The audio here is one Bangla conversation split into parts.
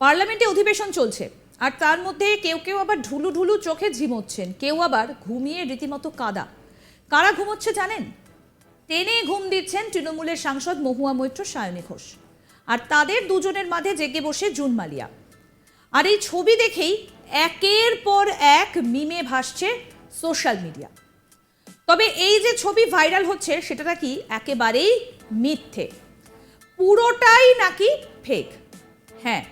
পার্লামেন্টে অধিবেশন চলছে, আর তার মধ্যে কেউ কেউ আবার ঢুলু ঢুলু চোখে ঝিমোচ্ছেন, কেউ আবার ঘুমিয়ে রীতিমতো কাদা। কারা ঘুমোচ্ছে জানেন? টেনে ঘুম দিচ্ছেন তৃণমূলের সাংসদ মহুয়া মৈত্র, সায়নী ঘোষ। আর তাদের দুজনের মাঝে জেগে বসে জুন মালিয়া। আর এই ছবি দেখেই একের পর এক মিমে ভাসছে সোশ্যাল মিডিয়া। তবে এই যে ছবি ভাইরাল হচ্ছে সেটা নাকি একেবারেই মিথ্যে, পুরোটাই নাকি ফেক। হ্যাঁ,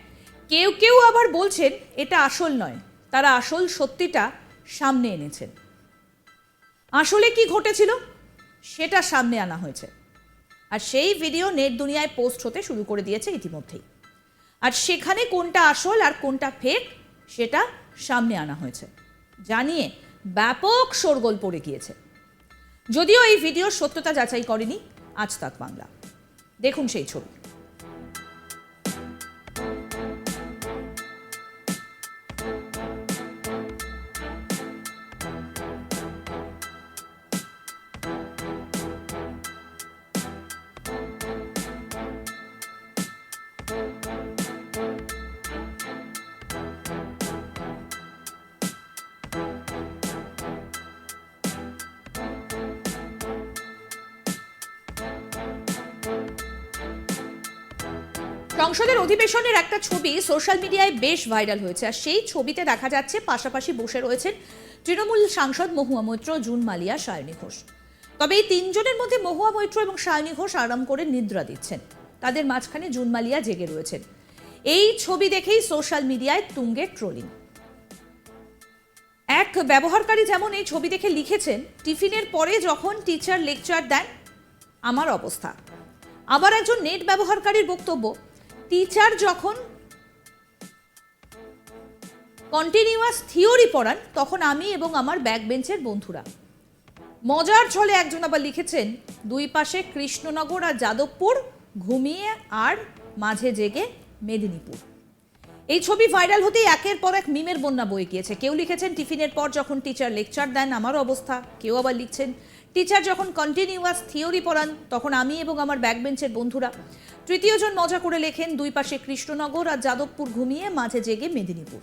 কেউ কেউ আবার বলছেন এটা আসল নয়, তারা আসল সত্যিটা সামনে এনেছেন। আসলে কি ঘটেছিল সেটা সামনে আনা হয়েছে, আর সেই ভিডিও নেট দুনিয়ায় পোস্ট হতে শুরু করে দিয়েছে ইতিমধ্যেই। আর সেখানে কোনটা আসল আর কোনটা ফেক সেটা সামনে আনা হয়েছে, জানিয়ে ব্যাপক শোরগোল পড়ে গিয়েছে। যদিও এই ভিডিওর সত্যতা যাচাই করেনি আজ তাক বাংলা। দেখুন সেই ছবি। সংসদের অধিবেশনের একটা ছবি সোশ্যাল মিডিয়ায় বেশ ভাইরাল হয়েছে, আর সেই ছবিতে দেখা যাচ্ছে পাশাপাশি বসে রয়েছেন তৃণমূল সাংসদ মহুয়া মৈত্র, জুন মালিয়া, সায়নী ঘোষ। তবে এই তিনজনের মধ্যে মহুয়া মৈত্র এবং সায়নী ঘোষ আরাম করে নিদ্রা দিচ্ছেন, তাদের মাঝখানে জুন মালিয়া জেগে রয়েছেন। এই ছবি দেখেই সোশ্যাল মিডিয়ায় তুঙ্গে ট্রোলিং। এক ব্যবহারকারী যেমন এই ছবি দেখে লিখেছেন, টিফিনের পরে যখন টিচার লেকচার দেন আমার অবস্থা। আবার একজন নেট ব্যবহারকারীর বক্তব্য, টিচার যখন কন্টিনিউয়াস থিওরি পড়ান তখন আমি এবং আমার ব্যাক বেঞ্চের বন্ধুরা। মজার ছলে একজন আবার লিখেছেন, দুই পাশে কৃষ্ণনগর আর যাদবপুর, ঘুমিয়ে আর মাঝে জেগে মেদিনীপুর। এই ছবি ভাইরাল হতেই একের পর এক মিমের বন্যা বয়ে গিয়েছে। কেউ লিখেছেন টিফিনের পর যখন টিচার লেকচার দেন আমার অবস্থা। কেউ আবার লিখছেন টিচার যখন কন্টিনিউয়াস থিওরি পড়ান তখন আমি এবং আমার ব্যাক বেঞ্চের বন্ধুরা। তৃতীয় জন মজা করে লেখেন, দুই পাশে কৃষ্ণনগর আর যাদবপুর, ঘুমিয়ে মাঝে জেগে মেদিনীপুর।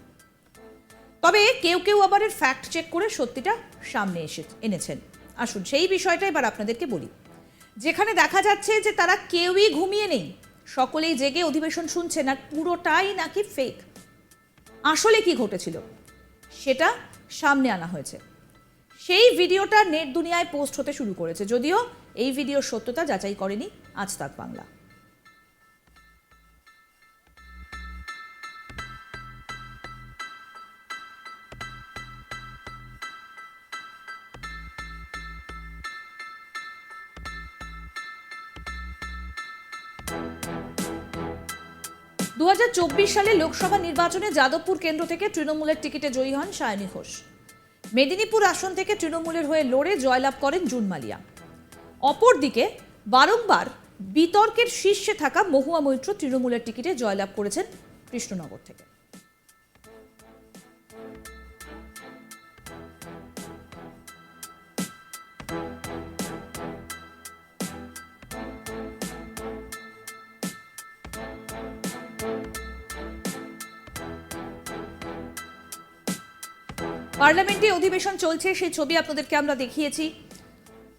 তবে কেউ কেউ আবার এর ফ্যাক্ট চেক করে সত্যিটা সামনে এনেছেন। আসুন সেই বিষয়টা এবার আপনাদেরকে বলি। যেখানে দেখা যাচ্ছে যে তারা কেউই ঘুমিয়ে নেই, সকলেই জেগে অধিবেশন শুনছেন, আর পুরোটাই নাকি ফেক। আসলে কি ঘটেছিল সেটা সামনে আনা হয়েছে। সেই ভিডিওটা নেট দুনিয়ায় পোস্ট হতে শুরু করেছে, যদিও এই ভিডিওর সত্যতা যাচাই করেনি আজ তাক বাংলা। 2024 সালে লোকসভা নির্বাচনে যাদবপুর কেন্দ্র থেকে তৃণমূলের টিকিটে জয়ী হন সায়নী ঘোষ। মেদিনীপুর আসন থেকে তৃণমূলের হয়ে লড়ে জয়লাভ করেন জুন মালিয়া। অপরদিকে বারংবার বিতর্কের শীর্ষে থাকা মহুয়া মৈত্র তৃণমূলের টিকিটে জয়লাভ করেছেন কৃষ্ণনগর থেকে। পার্লামেন্টে অধিবেশন চলছে, সেই ছবি আপনাদেরকে আমরা দেখিয়েছি।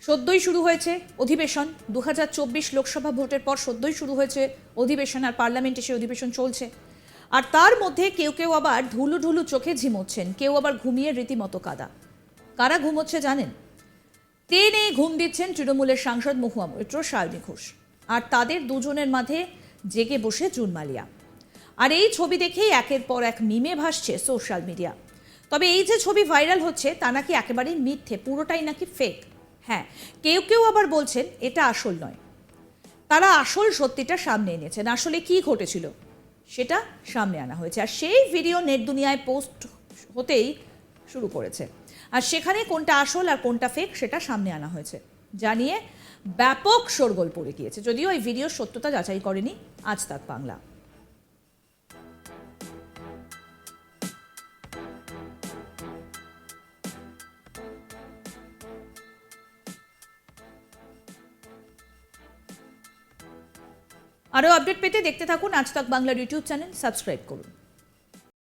সদ্যই শুরু হয়েছে অধিবেশন। 2024 লোকসভা ভোটের পর সদ্যই শুরু হয়েছে অধিবেশন, আর পার্লামেন্টে সেই অধিবেশন চলছে। আর তার মধ্যে কেউ কেউ আবার ঢুলু ঢুলু চোখে ঝিমোচ্ছেন, কেউ আবার ঘুমিয়ে রীতিমতো কাদা। কারা ঘুমোচ্ছে জানেন? টেনে ঘুম দিচ্ছেন তৃণমূলের সাংসদ মহুয়া মৈত্র, সায়নী ঘোষ। আর তাদের দুজনের মাঝে জেগে বসে জুন মালিয়া। আর এই ছবি দেখেই একের পর এক মিমে ভাসছে সোশ্যাল মিডিয়া। তবে এই যে ছবি ভাইরাল হচ্ছে তা নাকি একেবারেই মিথ্যে, পুরোটাই নাকি ফেক। হ্যাঁ, কেউ কেউ আবার বলছেন এটা আসল নয়, তারা আসল সত্যিটা সামনে এনেছেন। আসলে কি ঘটেছিল সেটা সামনে আনা হয়েছে, আর সেই ভিডিও নেট দুনিয়ায় পোস্ট হতেই শুরু করেছে। আর সেখানে কোনটা আসল আর কোনটা ফেক সেটা সামনে আনা হয়েছে, জানিয়ে ব্যাপক শোরগোল পড়ে গিয়েছে। যদিও এই ভিডিওর সত্যতা যাচাই করেনি আজ তাক বাংলা। আরও আপডেট পেতে দেখতে থাকুন আজ তাক বাংলার ইউটিউব চ্যানেল, সাবস্ক্রাইব করুন।